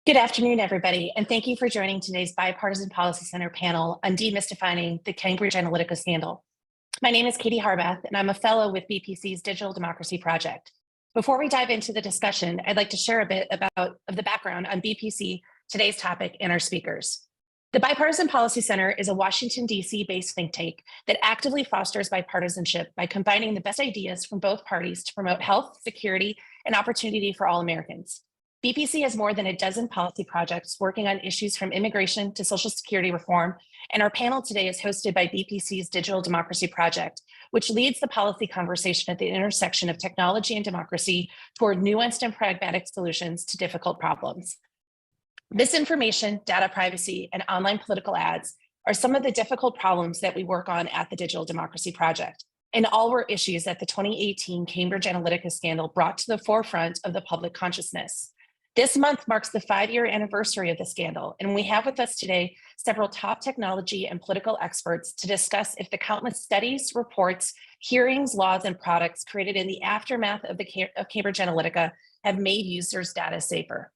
Good afternoon, everybody, and thank you for joining today's Bipartisan Policy Center panel on demystifying the Cambridge Analytica scandal. My name is Katie Harbath, and I'm a fellow with BPC's Digital Democracy Project. Before we dive into the discussion, I'd like to share a bit of the background on BPC, today's topic, and our speakers. The Bipartisan Policy Center is a Washington, D.C.-based think tank that actively fosters bipartisanship by combining the best ideas from both parties to promote health, security, and opportunity for all Americans. BPC has more than a dozen policy projects working on issues from immigration to Social Security reform, and our panel today is hosted by BPC's Digital Democracy Project, which leads the policy conversation at the intersection of technology and democracy toward nuanced and pragmatic solutions to difficult problems. Misinformation, data privacy, and online political ads are some of the difficult problems that we work on at the Digital Democracy Project, and all were issues that the 2018 Cambridge Analytica scandal brought to the forefront of the public consciousness. This month marks the 5-year anniversary of the scandal, and we have with us today several top technology and political experts to discuss if the countless studies, reports, hearings, laws, and products created in the aftermath of Cambridge Analytica have made users' data safer.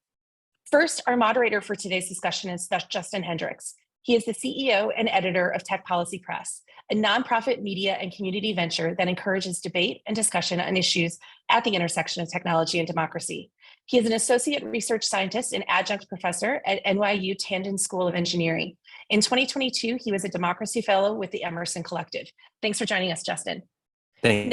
First, our moderator for today's discussion is Justin Hendricks. He is the CEO and editor of Tech Policy Press, a nonprofit media and community venture that encourages debate and discussion on issues at the intersection of technology and democracy. He is an associate research scientist and adjunct professor at NYU Tandon School of Engineering. In 2022, he was a Democracy Fellow with the Emerson Collective. Thanks for joining us, Justin. Thank you.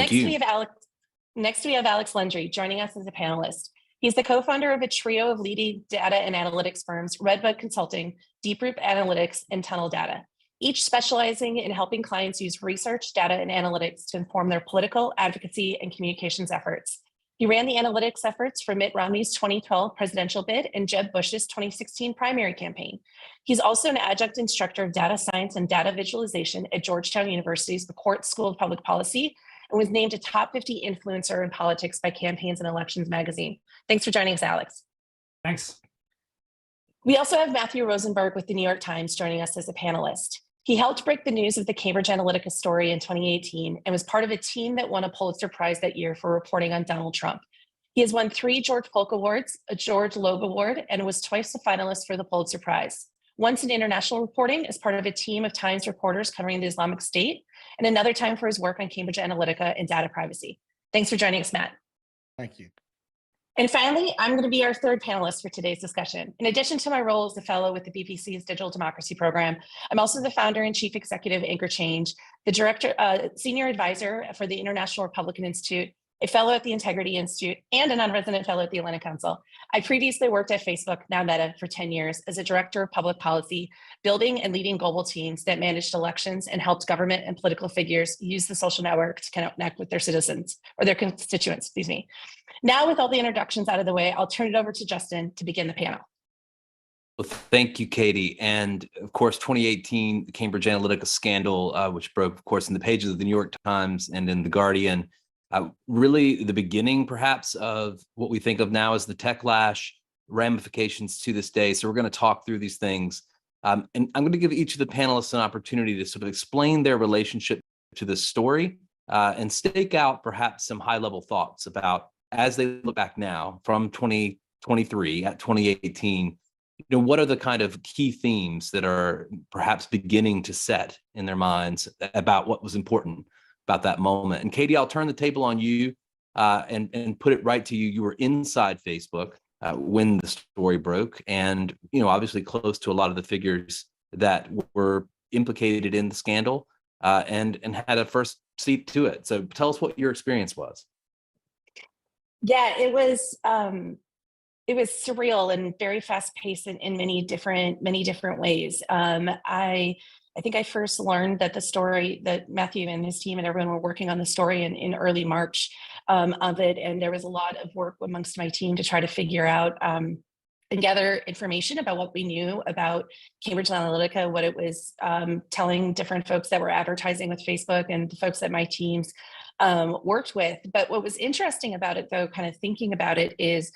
Next, we have Alex Lundry joining us as a panelist. He's the co-founder of a trio of leading data and analytics firms, Redbud Consulting, Deeproot Analytics, and Tunnel Data, each specializing in helping clients use research, data, and analytics to inform their political, advocacy, and communications efforts. He ran the analytics efforts for Mitt Romney's 2012 presidential bid and Jeb Bush's 2016 primary campaign. He's also an adjunct instructor of data science and data visualization at Georgetown University's McCourt School of Public Policy and was named a top 50 influencer in politics by Campaigns and Elections magazine. Thanks for joining us, Alex. Thanks. We also have Matthew Rosenberg with the New York Times joining us as a panelist. He helped break the news of the Cambridge Analytica story in 2018 and was part of a team that won a Pulitzer Prize that year for reporting on Donald Trump. He has won 3 George Polk Awards, a George Loeb Award, and was twice a finalist for the Pulitzer Prize. Once in international reporting as part of a team of Times reporters covering the Islamic State, and another time for his work on Cambridge Analytica and data privacy. Thanks for joining us, Matt. Thank you. And finally, I'm going to be our third panelist for today's discussion. In addition to my role as a fellow with the BPC's Digital Democracy Program, I'm also the founder and chief executive of Anchor Change, the director, senior advisor for the International Republican Institute, a fellow at the Integrity Institute, and a non-resident fellow at the Atlantic Council. I previously worked at Facebook, now Meta, for 10 years as a director of public policy, building and leading global teams that managed elections and helped government and political figures use the social network to connect with their citizens, or their constituents, excuse me. Now, with all the introductions out of the way, I'll turn it over to Justin to begin the panel. Well, thank you, Katie. And of course, 2018, the Cambridge Analytica scandal, which broke, of course, in the pages of the New York Times and in The Guardian, really the beginning, perhaps, of what we think of now as the techlash ramifications to this day. So we're going to talk through these things. And I'm going to give each of the panelists an opportunity to sort of explain their relationship to this story and stake out perhaps some high-level thoughts about, as they look back now from 2023 at 2018, what are the kind of key themes that are perhaps beginning to set in their minds about what was important about that moment? And Katie, I'll turn the table on you and put it right to you. You were inside Facebook when the story broke, and obviously close to a lot of the figures that were implicated in the scandal and had a first seat to it. So tell us what your experience was. Yeah, it was surreal and very fast paced in many different ways. I think I first learned that the story, that Matthew and his team and everyone were working on the story in early March of it, and there was a lot of work amongst my team to try to figure out and gather information about what we knew about Cambridge Analytica, what it was telling different folks that were advertising with Facebook and the folks that my teams worked with. But what was interesting about it, though, kind of thinking about it, is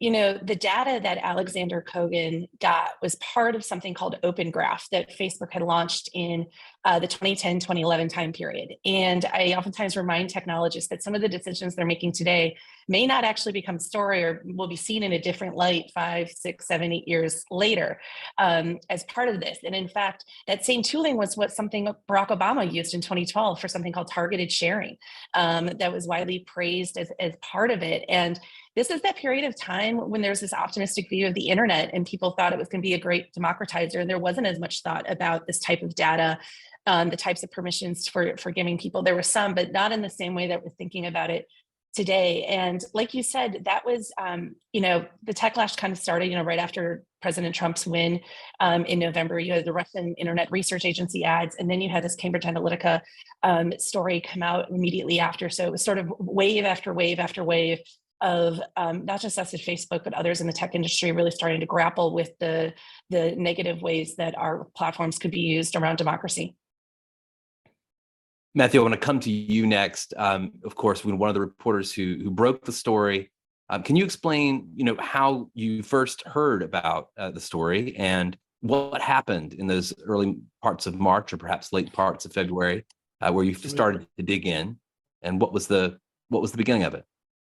the data that Alexander Kogan got was part of something called Open Graph that Facebook had launched in the 2010-2011 time period. And I oftentimes remind technologists that some of the decisions they're making today may not actually become story or will be seen in a different light 5, 6, 7, 8 years later as part of this. And in fact, that same tooling was something Barack Obama used in 2012 for something called targeted sharing that was widely praised as part of it. And this is that period of time when there's this optimistic view of the internet and people thought it was going to be a great democratizer. And there wasn't as much thought about this type of data, the types of permissions for giving people. There were some, but not in the same way that we're thinking about it today. And like you said, that was, the techlash kind of started, right after President Trump's win in November. You had the Russian Internet Research Agency ads, and then you had this Cambridge Analytica story come out immediately after. So it was sort of wave after wave after wave of not just us at Facebook, but others in the tech industry really starting to grapple with the negative ways that our platforms could be used around democracy. Matthew, I want to come to you next. Of course, one of the reporters who broke the story. Can you explain, how you first heard about the story and what happened in those early parts of March or perhaps late parts of February, where you started to dig in, and what was the beginning of it?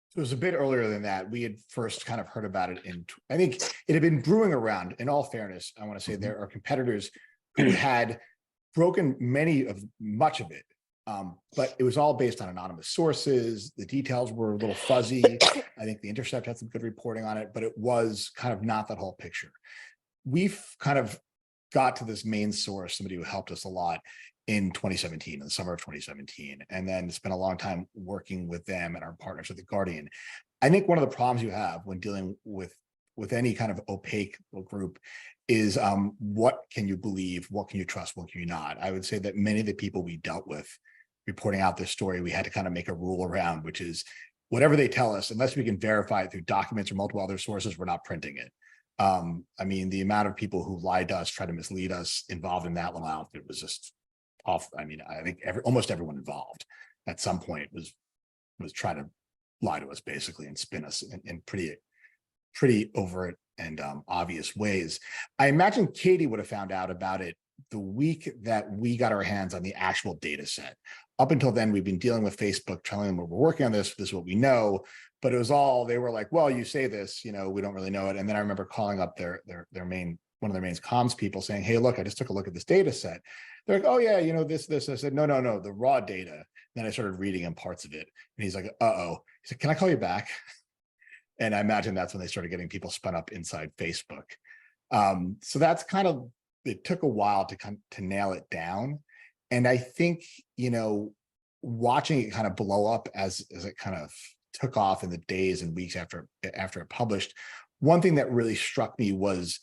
So it was a bit earlier than that. We had first kind of heard about it I think it had been brewing around. In all fairness, I want to say there are competitors who had broken much of it. But it was all based on anonymous sources. The details were a little fuzzy. I think The Intercept had some good reporting on it, but it was kind of not that whole picture. We've kind of got to this main source, somebody who helped us a lot in 2017, in the summer of 2017, and then spent a long time working with them and our partners at The Guardian. I think one of the problems you have when dealing with any kind of opaque group is what can you believe, what can you trust, what can you not? I would say that many of the people we dealt with reporting out this story, we had to kind of make a rule around, which is whatever they tell us, unless we can verify it through documents or multiple other sources, we're not printing it. I mean, the amount of people who lied to us, tried to mislead us, involved in that little outfit was just off. I mean, I think almost everyone involved at some point was trying to lie to us basically and spin us in pretty overt and obvious ways. I imagine Katie would have found out about it the week that we got our hands on the actual data set. Up until then, we've been dealing with Facebook, telling them we're working on this is what we know, but it was all, they were like, well, you say this, we don't really know it. And then I remember calling up one of their main comms people saying, hey, look, I just took a look at this data set. They're like, oh yeah, this. I said, no, the raw data. Then I started reading in parts of it. And he's like, uh-oh. He said, can I call you back? And I imagine that's when they started getting people spun up inside Facebook. So that's kind of, it took a while to nail it down. And I think, watching it kind of blow up as it kind of took off in the days and weeks after it published, one thing that really struck me was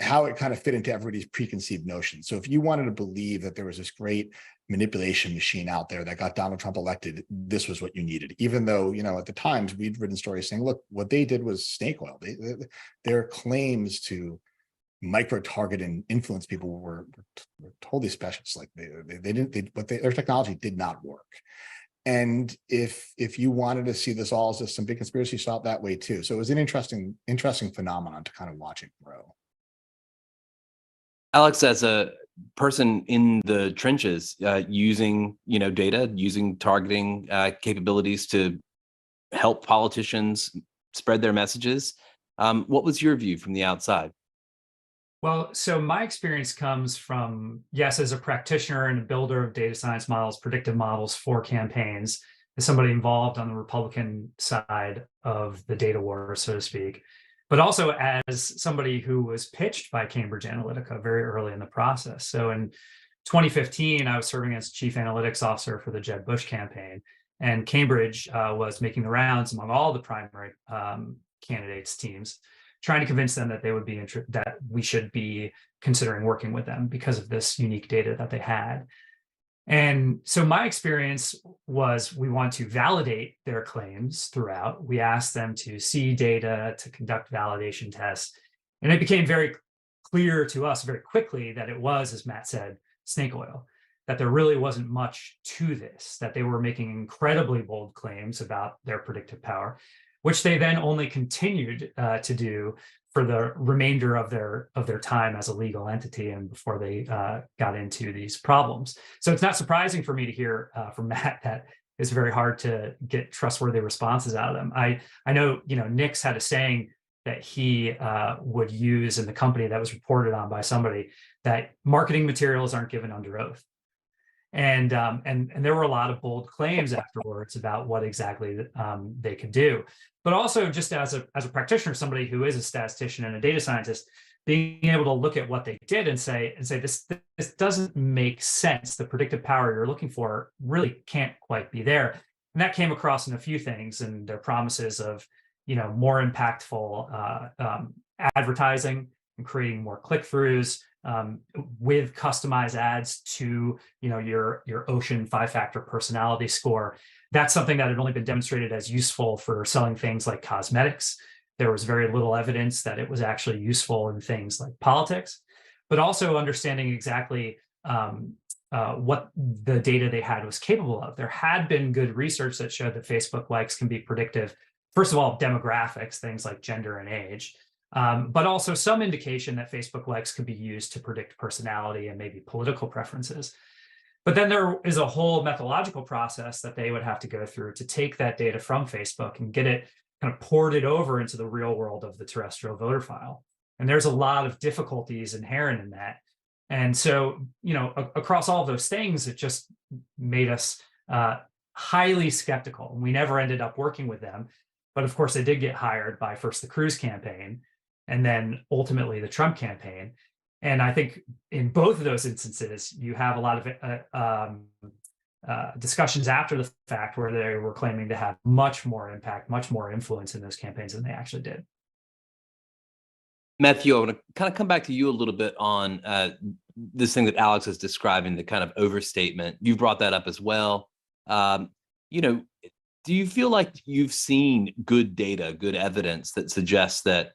how it kind of fit into everybody's preconceived notions. So if you wanted to believe that there was this great manipulation machine out there that got Donald Trump elected, this was what you needed. Even though, at the Times, we'd written stories saying, look, what they did was snake oil. Their claims to micro-target and influence people were totally specious. Like their technology did not work. And if you wanted to see this all as just some big conspiracy, you saw it that way too. So it was an interesting phenomenon to kind of watch it grow. Alex, as a person in the trenches, using data, using targeting capabilities to help politicians spread their messages, what was your view from the outside? Well, so my experience comes from, yes, as a practitioner and a builder of data science models, predictive models for campaigns, as somebody involved on the Republican side of the data war, so to speak, but also as somebody who was pitched by Cambridge Analytica very early in the process. So in 2015, I was serving as chief analytics officer for the Jeb Bush campaign, and Cambridge was making the rounds among all the primary candidates' teams, trying to convince them that they would be that we should be considering working with them because of this unique data that they had. And so my experience was we want to validate their claims throughout. We asked them to see data, to conduct validation tests. And it became very clear to us very quickly that it was, as Matt said, snake oil, that there really wasn't much to this, that they were making incredibly bold claims about their predictive power, which they then only continued to do for the remainder of their time as a legal entity and before they got into these problems. So it's not surprising for me to hear from Matt that it's very hard to get trustworthy responses out of them. I know, Nick's had a saying that he would use in the company that was reported on by somebody, that marketing materials aren't given under oath. And there were a lot of bold claims afterwards about what exactly they could do. But also, just as a practitioner, somebody who is a statistician and a data scientist, being able to look at what they did and say this doesn't make sense. The predictive power you're looking for really can't quite be there. And that came across in a few things, and their promises of more impactful advertising and creating more click-throughs with customized ads to your Ocean 5-factor personality score. That's something that had only been demonstrated as useful for selling things like cosmetics. There was very little evidence that it was actually useful in things like politics, but also understanding exactly what the data they had was capable of. There had been good research that showed that Facebook likes can be predictive, first of all, demographics, things like gender and age, but also some indication that Facebook likes could be used to predict personality and maybe political preferences. But then there is a whole methodological process that they would have to go through to take that data from Facebook and get it kind of ported over into the real world of the terrestrial voter file. And there's a lot of difficulties inherent in that. And so, across all of those things, it just made us highly skeptical. We never ended up working with them. But of course, they did get hired by first the Cruz campaign and then ultimately the Trump campaign. And I think in both of those instances, you have a lot of discussions after the fact where they were claiming to have much more impact, much more influence in those campaigns than they actually did. Matthew, I want to kind of come back to you a little bit on this thing that Alex is describing, the kind of overstatement. You brought that up as well. Do you feel like you've seen good data, good evidence that suggests that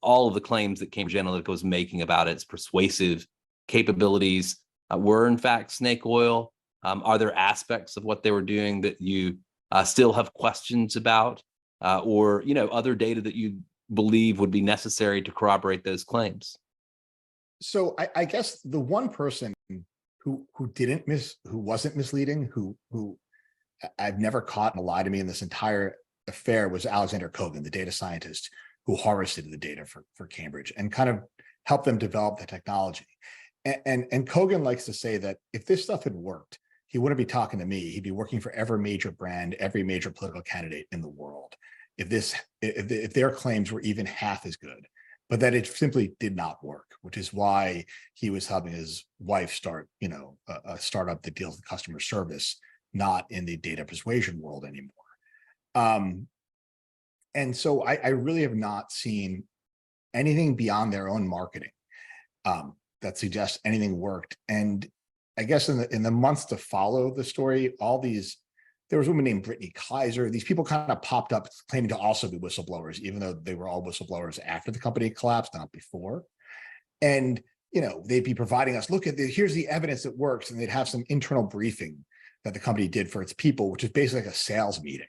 all of the claims that Cambridge Analytica was making about its persuasive capabilities were in fact snake oil? Are there aspects of what they were doing that you still have questions about, or other data that you believe would be necessary to corroborate those claims? So I guess the one person who wasn't misleading, who I've never caught a lie to me in this entire affair was Alexander Kogan, the data scientist who harvested the data for Cambridge and kind of helped them develop the technology. And Kogan likes to say that if this stuff had worked, he wouldn't be talking to me. He'd be working for every major brand, every major political candidate in the world. If their claims were even half as good, but that it simply did not work, which is why he was helping his wife start, a startup that deals with customer service, not in the data persuasion world anymore. And so I really have not seen anything beyond their own marketing that suggests anything worked. And I guess in the months to follow the story, there was a woman named Brittany Kaiser. These people kind of popped up claiming to also be whistleblowers, even though they were all whistleblowers after the company collapsed, not before. And, they'd be providing us, here's the evidence that works. And they'd have some internal briefing that the company did for its people, which is basically like a sales meeting,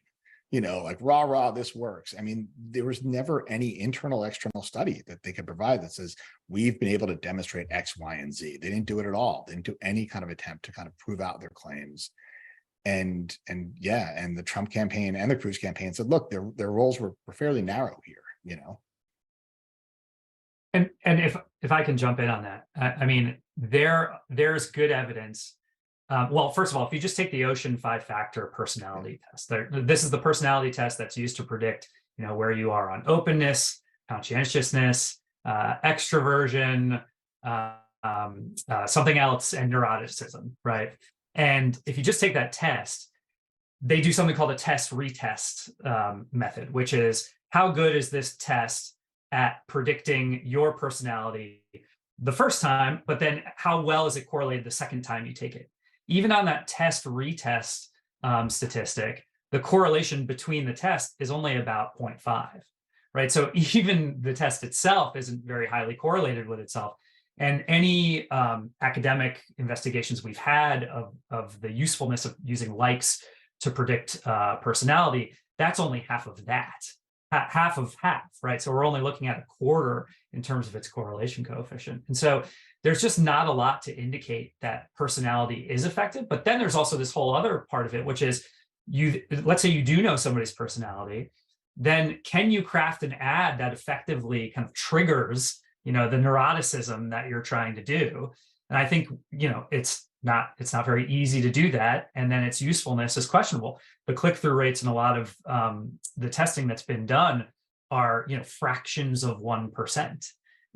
like rah, this works. I mean, there was never any internal, external study that they could provide that says, we've been able to demonstrate X, Y, and Z. They didn't do it at all. They didn't do any kind of attempt to kind of prove out their claims. And the Trump campaign and the Cruz campaign said, look, their roles were fairly narrow here, And if I can jump in on that, I mean, there's good evidence. Well, first of all, if you just take the Ocean 5-factor personality test, this is the personality test that's used to predict, where you are on openness, conscientiousness, extroversion, something else, and neuroticism, right? And if you just take that test, they do something called a test-retest method, which is how good is this test at predicting your personality the first time, but then how well is it correlated the second time you take it? Even on that test-retest statistic, the correlation between the tests is only about 0.5, right? So even the test itself isn't very highly correlated with itself. And any academic investigations we've had of the usefulness of using likes to predict personality, that's only half of that. half of half, right? So we're only looking at a quarter in terms of its correlation coefficient. And so there's just not a lot to indicate that personality is affected. But then there's also this whole other part of it, which is let's say you do know somebody's personality, then can you craft an ad that effectively kind of triggers, the neuroticism that you're trying to do? And I think, it's not very easy to do that. And then its usefulness is questionable. The click-through rates in a lot of the testing that's been done are, fractions of 1%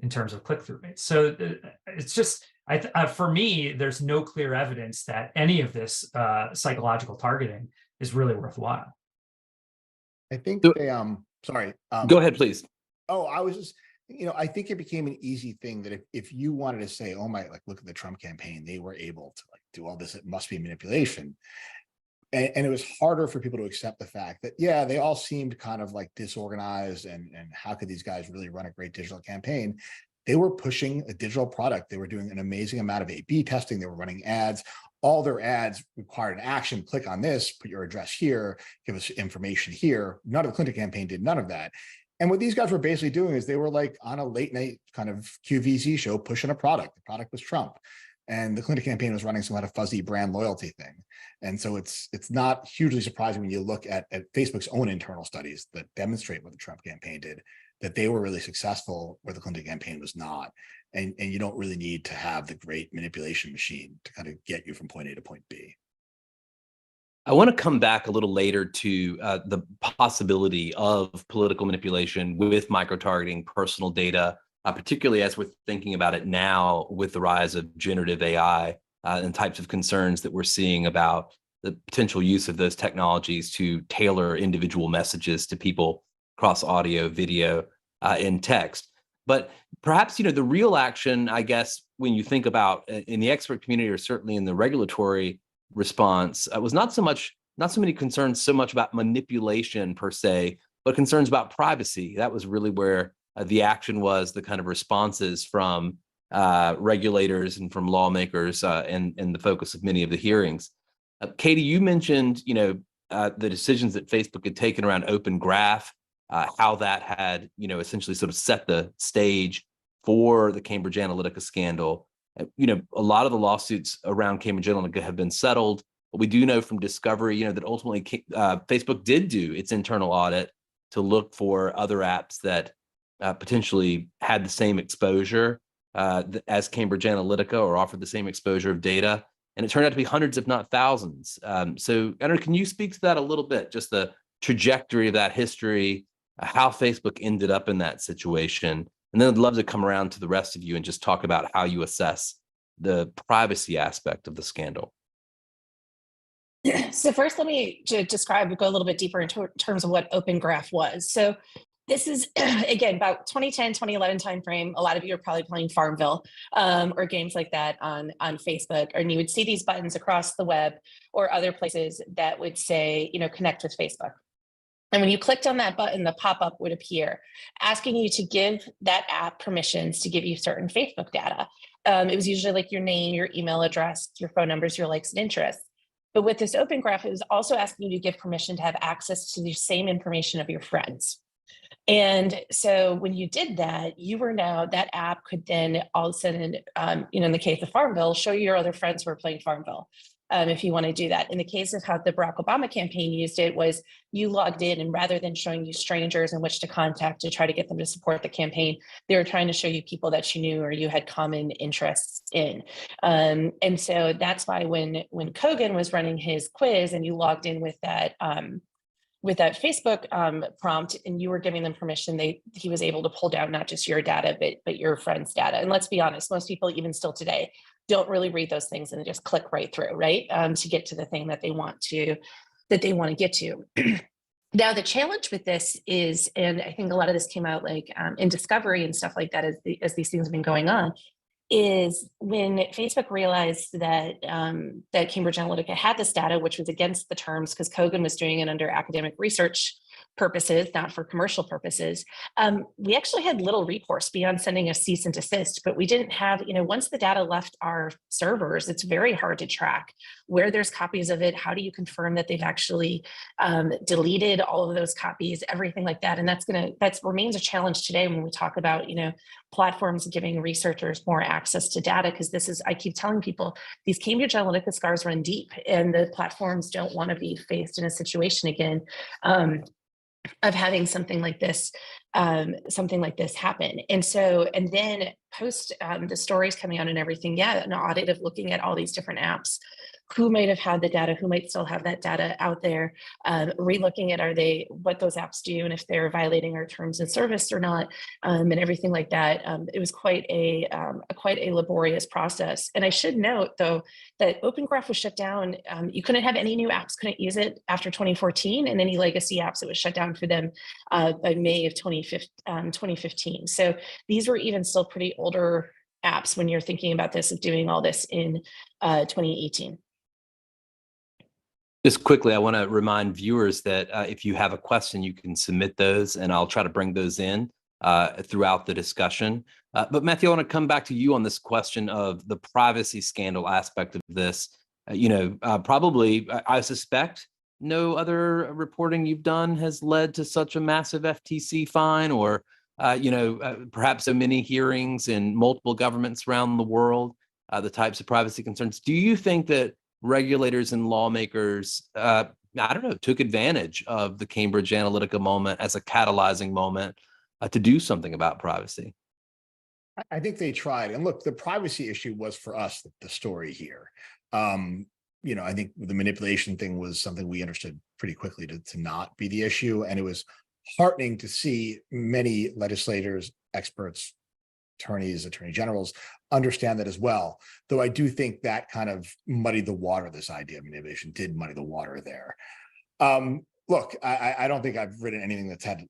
in terms of click-through rates. So it's just, for me, there's no clear evidence that any of this psychological targeting is really worthwhile. I think So- they, sorry. Go ahead, please. Oh, I was just, I think it became an easy thing that if you wanted to say, oh my, like, look at the Trump campaign, they were able to like do all this, it must be manipulation. And it was harder for people to accept the fact that, yeah, they all seemed kind of like disorganized and how could these guys really run a great digital campaign? They were pushing a digital product. They were doing an amazing amount of A/B testing. They were running ads. All their ads required an action. Click on this, put your address here, give us information here. None of the Clinton campaign did none of that. And what these guys were basically doing is they were like on a late night kind of QVC show pushing a product. The product was Trump. And the Clinton campaign was running some kind of fuzzy brand loyalty thing. And so it's not hugely surprising when you look at Facebook's own internal studies that demonstrate what the Trump campaign did, that they were really successful where the Clinton campaign was not. And you don't really need to have the great manipulation machine to kind of get you from point A to point B. I want to come back a little later to the possibility of political manipulation with micro-targeting personal data, particularly as we're thinking about it now with the rise of generative AI and types of concerns that we're seeing about the potential use of those technologies to tailor individual messages to people across audio, video, and text. But perhaps, the real action, I guess, when you think about in the expert community or certainly in the regulatory response, was not so many concerns so much about manipulation per se, but concerns about privacy. That was really where the action was, the kind of responses from regulators and from lawmakers and the focus of many of the hearings. Katie, you mentioned, the decisions that Facebook had taken around Open Graph, how that had, essentially sort of set the stage for the Cambridge Analytica scandal. A lot of the lawsuits around Cambridge Analytica have been settled, but we do know from discovery, that ultimately Facebook did do its internal audit to look for other apps that potentially had the same exposure as Cambridge Analytica or offered the same exposure of data. And it turned out to be hundreds, if not thousands. So, Andrew, can you speak to that a little bit, just the trajectory of that history, how Facebook ended up in that situation? And then I'd love to come around to the rest of you and just talk about how you assess the privacy aspect of the scandal. So first, let me go a little bit deeper in terms of what Open Graph was. So this is, again, about 2010, 2011 timeframe. A lot of you are probably playing Farmville or games like that on Facebook, and you would see these buttons across the web or other places that would say, connect with Facebook. And when you clicked on that button, the pop-up would appear asking you to give that app permissions to give you certain Facebook data. It was usually like your name, your email address, your phone numbers, your likes and interests. But with this Open Graph, it was also asking you to give permission to have access to the same information of your friends. And so when you did that, that app could then all of a sudden, in the case of Farmville, show you your other friends who are playing Farmville. If you want to do that. In the case of how the Barack Obama campaign used it, was you logged in, and rather than showing you strangers in which to contact to try to get them to support the campaign, they were trying to show you people that you knew or you had common interests in. And so that's why when Kogan was running his quiz and you logged in with that Facebook prompt and you were giving them permission, he was able to pull down not just your data, but your friends' data. And let's be honest, most people, even still today, don't really read those things and just click right through, right? To get to the thing that they want to get to. Now, the challenge with this is, and I think a lot of this came out like in discovery and stuff like that as these things have been going on, is when Facebook realized that that Cambridge Analytica had this data, which was against the terms because Kogan was doing it under academic research purposes, not for commercial purposes, we actually had little recourse beyond sending a cease and desist, but we didn't have, once the data left our servers, it's very hard to track where there's copies of it. How do you confirm that they've actually deleted all of those copies, everything like that? And that remains a challenge today when we talk about, platforms giving researchers more access to data, because I keep telling people, these Cambridge Analytica scars run deep, and the platforms don't want to be faced in a situation again of having something like this happen. And then post the stories coming out and everything, an audit of looking at all these different apps, who might have had the data, who might still have that data out there, re-looking at what those apps do and if they're violating our terms of service or not, and everything like that. It was quite a laborious process. And I should note, though, that Open Graph was shut down. You couldn't have any new apps, couldn't use it after 2014, and any legacy apps, it was shut down for them by May of 2015. So these were even still pretty older apps when you're thinking about this, of doing all this in 2018. Just quickly, I want to remind viewers that if you have a question, you can submit those, and I'll try to bring those in throughout the discussion. But Matthew, I want to come back to you on this question of the privacy scandal aspect of this. Probably, I suspect, no other reporting you've done has led to such a massive FTC fine, or perhaps so many hearings in multiple governments around the world, the types of privacy concerns. Do you think that regulators and lawmakers, took advantage of the Cambridge Analytica moment as a catalyzing moment to do something about privacy? I think they tried. And look, the privacy issue was, for us, the story here. I think the manipulation thing was something we understood pretty quickly to not be the issue. And it was heartening to see many legislators, experts, attorneys, attorney generals understand that as well. Though I do think that kind of muddied the water. This idea of manipulation did muddy the water there. Look, I don't think I've written anything that's had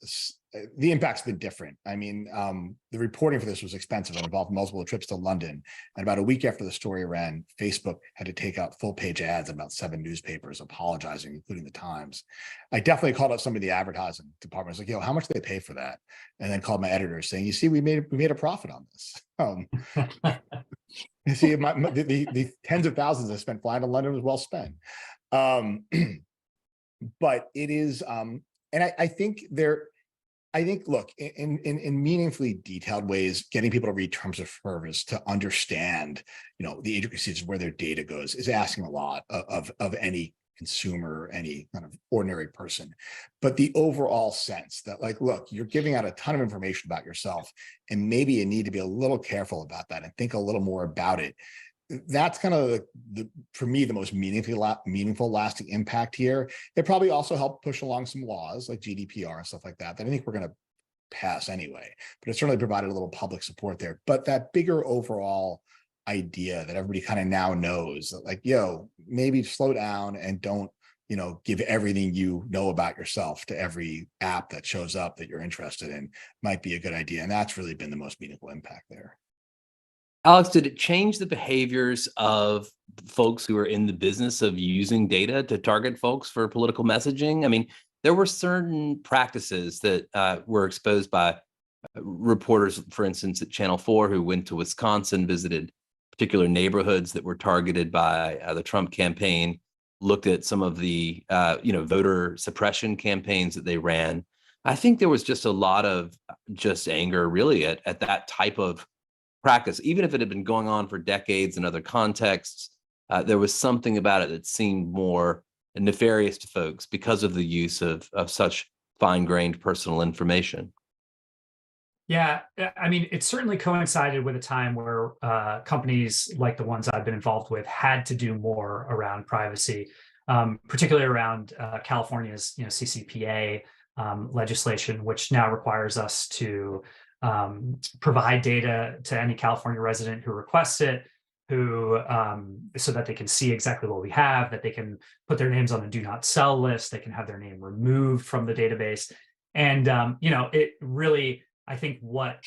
the impact's been different. I mean, the reporting for this was expensive and involved multiple trips to London. And about a week after the story ran, Facebook had to take out full page ads in about 7 newspapers apologizing, including the Times. I definitely called up some of the advertising departments, like, how much do they pay for that? And then called my editor saying, you see, we made a profit on this. You see, the tens of thousands I spent flying to London was well spent. But it is, and I think, look, in meaningfully detailed ways, getting people to read terms of service, to understand, the intricacies of where their data goes, is asking a lot of any consumer, any kind of ordinary person. But the overall sense that, like, look, you're giving out a ton of information about yourself, and maybe you need to be a little careful about that and think a little more about it. That's kind of for me, the most meaningful lasting impact here. It probably also helped push along some laws like GDPR and stuff like that I think we're going to pass anyway, but it certainly provided a little public support there. But that bigger overall idea that everybody kind of now knows, like, maybe slow down and don't, give everything you know about yourself to every app that shows up that you're interested in, might be a good idea. And that's really been the most meaningful impact there. Alex, did it change the behaviors of folks who are in the business of using data to target folks for political messaging? I mean, there were certain practices that were exposed by reporters, for instance, at Channel 4, who went to Wisconsin, visited particular neighborhoods that were targeted by the Trump campaign, looked at some of the voter suppression campaigns that they ran. I think there was just a lot of just anger, really, at that type of practice. Even if it had been going on for decades in other contexts, there was something about it that seemed more nefarious to folks because of the use of such fine-grained personal information. Yeah, I mean, it certainly coincided with a time where companies like the ones I've been involved with had to do more around privacy, particularly around California's CCPA legislation, which now requires us to provide data to any California resident who requests it, so that they can see exactly what we have, that they can put their names on the do not sell list, they can have their name removed from the database. And, it really, I think what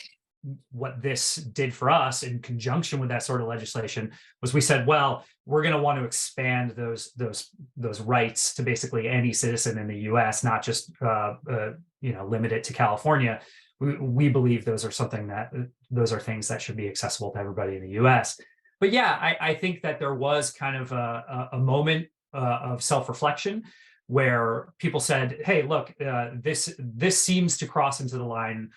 what this did for us in conjunction with that sort of legislation was we said, well, we're going to want to expand those rights to basically any citizen in the U.S., not just limit it to California. We believe those are things that should be accessible to everybody in the U.S. But yeah, I think that there was kind of a moment of self-reflection where people said, "Hey, look, this seems to cross into the line."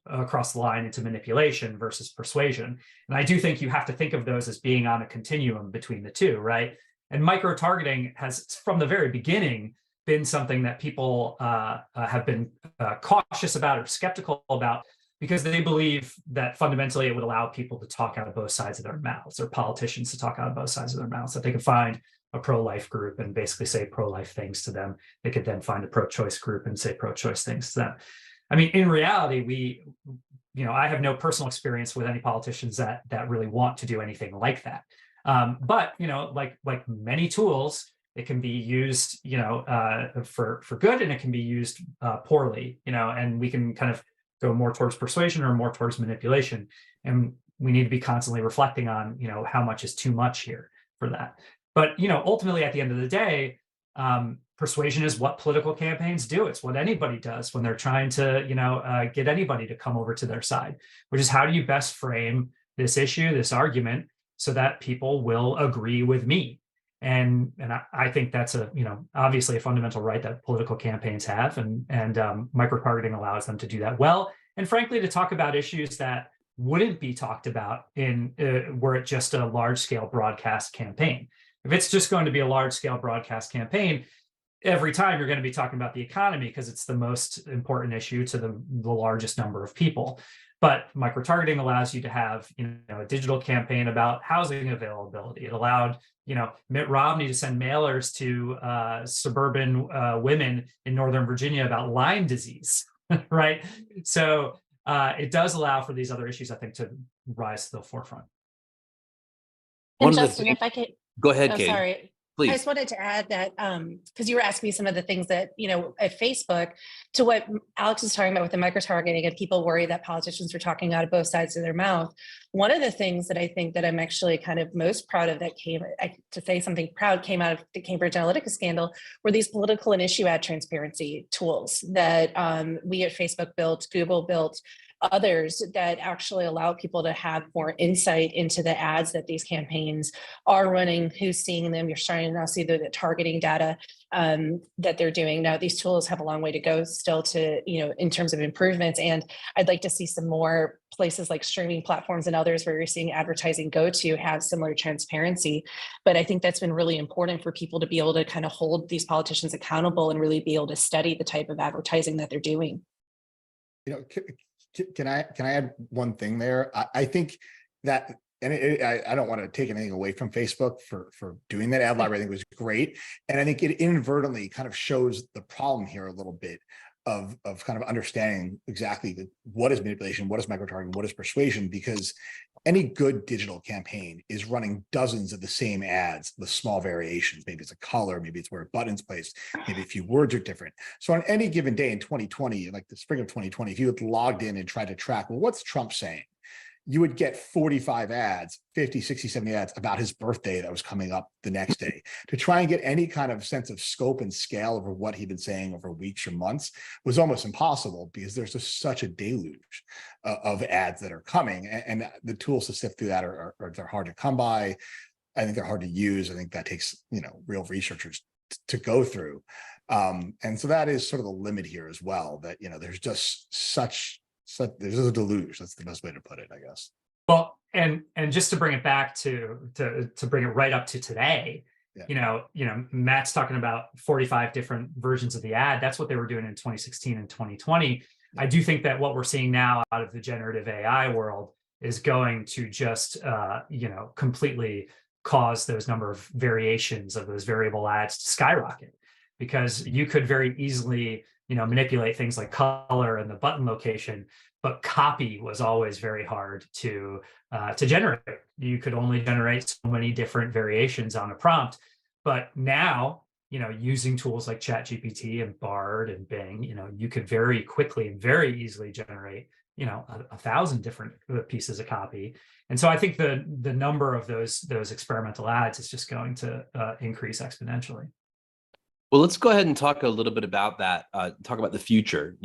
Across the line into manipulation versus persuasion. And I do think you have to think of those as being on a continuum between the two, right? And micro-targeting has, from the very beginning, been something that people have been cautious about or skeptical about, because they believe that fundamentally it would allow people to talk out of both sides of their mouths, or politicians to talk out of both sides of their mouths, that they could find a pro-life group and basically say pro-life things to them. They could then find a pro-choice group and say pro-choice things to them. I mean, in reality, I have no personal experience with any politicians that really want to do anything like that. But like many tools, it can be used, for good, and it can be used poorly, and we can kind of go more towards persuasion or more towards manipulation. And we need to be constantly reflecting on, how much is too much here for that. But, ultimately, at the end of the day, persuasion is what political campaigns do. It's what anybody does when they're trying to, get anybody to come over to their side, which is, how do you best frame this issue, this argument, so that people will agree with me? And I think that's obviously a fundamental right that political campaigns have, and micro-targeting allows them to do that well. And frankly, to talk about issues that wouldn't be talked about were it just a large-scale broadcast campaign. If it's just going to be a large-scale broadcast campaign, every time you're going to be talking about the economy because it's the most important issue to the largest number of people. But micro-targeting allows you to have, a digital campaign about housing availability. It allowed, Mitt Romney to send mailers to suburban women in Northern Virginia about Lyme disease, right? So it does allow for these other issues, I think, to rise to the forefront. And Justin, if I could, go ahead, oh, Katie. sorry. Please. I just wanted to add that because you were asking me some of the things that, at Facebook, to what Alex is talking about with the micro-targeting, and people worry that politicians are talking out of both sides of their mouth. One of the things that I think that I'm actually kind of most proud of that came out of the Cambridge Analytica scandal were these political and issue ad transparency tools that we at Facebook built, Google built, others that actually allow people to have more insight into the ads that these campaigns are running, who's seeing them. You're starting to now see the targeting data that they're doing. Now, these tools have a long way to go still to, in terms of improvements. And I'd like to see some more places like streaming platforms and others where you're seeing advertising go to have similar transparency. But I think that's been really important for people to be able to kind of hold these politicians accountable and really be able to study the type of advertising that they're doing. Can I add one thing there? I think that, and I don't want to take anything away from Facebook for doing that. Ad library, I think, was great, and I think it inadvertently kind of shows the problem here a little bit of kind of understanding exactly what is manipulation, what is micro-targeting, what is persuasion, because any good digital campaign is running dozens of the same ads with small variations. Maybe it's a color, maybe it's where a button's placed, maybe a few words are different. So on any given day in 2020, like the spring of 2020, if you had logged in and tried to track, well, what's Trump saying? You would get 45 ads, 50, 60, 70 ads about his birthday that was coming up the next day. To try and get any kind of sense of scope and scale over what he'd been saying over weeks or months was almost impossible, because there's just such a deluge of ads that are coming, and the tools to sift through that they're hard to come by. I think they're hard to use. I think that takes, real researchers to go through. And so that is sort of the limit here as well, that, there's just there's a deluge. That's the best way to put it, I guess. Well, and just to bring it back to bring it right up to today, yeah. Matt's talking about 45 different versions of the ad. That's what they were doing in 2016 and 2020. Yeah. I do think that what we're seeing now out of the generative AI world is going to just, completely cause those number of variations of those variable ads to skyrocket, because you could very easily manipulate things like color and the button location, but copy was always very hard to generate. You could only generate so many different variations on a prompt. But now, using tools like ChatGPT and Bard and Bing, you could very quickly and very easily generate 1,000 different pieces of copy. And so I think the number of those experimental ads is just going to increase exponentially. Well, let's go ahead and talk a little bit about that. Talk about the future.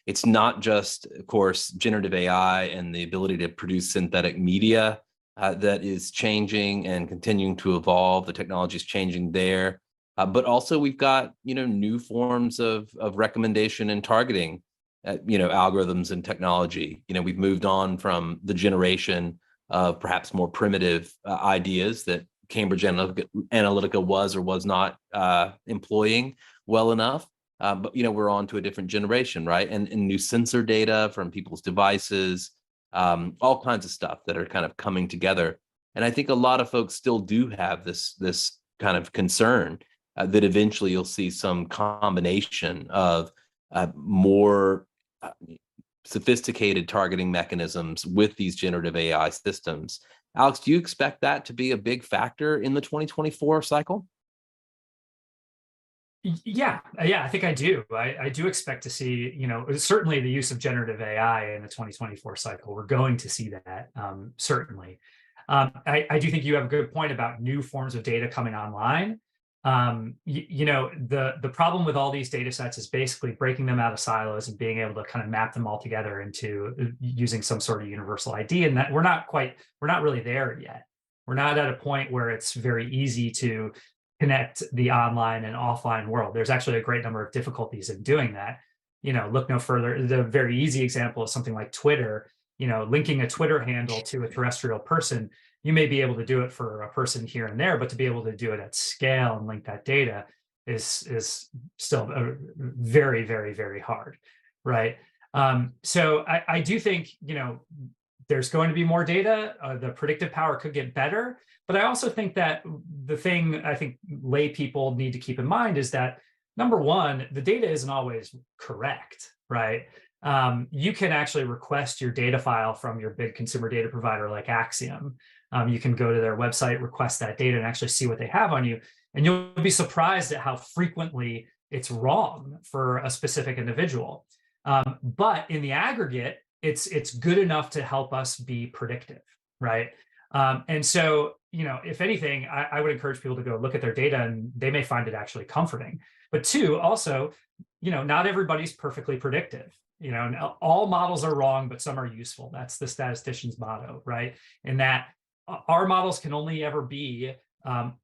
It's not just, of course, generative AI and the ability to produce synthetic media that is changing and continuing to evolve. The technology is changing there, but also we've got new forms of recommendation and targeting, algorithms and technology. We've moved on from the generation of perhaps more primitive ideas that Cambridge Analytica was or was not employing well enough. But we're on to a different generation, right? And new sensor data from people's devices, all kinds of stuff that are kind of coming together. And I think a lot of folks still do have this kind of concern that eventually you'll see some combination of more sophisticated targeting mechanisms with these generative AI systems. Alex, do you expect that to be a big factor in the 2024 cycle? Yeah, I think I do. I do expect to see, certainly the use of generative AI in the 2024 cycle. We're going to see that, certainly. I do think you have a good point about new forms of data coming online. The problem with all these data sets is basically breaking them out of silos and being able to kind of map them all together into using some sort of universal ID. And that we're not really there yet. We're not at a point where it's very easy to connect the online and offline world. There's actually a great number of difficulties in doing that. Look no further. The very easy example is something like Twitter. Linking a Twitter handle to a terrestrial person, you may be able to do it for a person here and there, but to be able to do it at scale and link that data is still very, very, very hard, right? So I do think, there's going to be more data. The predictive power could get better, but I also think that the thing I think lay people need to keep in mind is that, number one, the data isn't always correct, right? You can actually request your data file from your big consumer data provider like Axiom. You can go to their website, request that data, and actually see what they have on you. And you'll be surprised at how frequently it's wrong for a specific individual. But in the aggregate, it's good enough to help us be predictive, right? And so, if anything, I would encourage people to go look at their data, and they may find it actually comforting. But two, also, not everybody's perfectly predictive. And all models are wrong, but some are useful. That's the statistician's motto, right? And that our models can only ever be a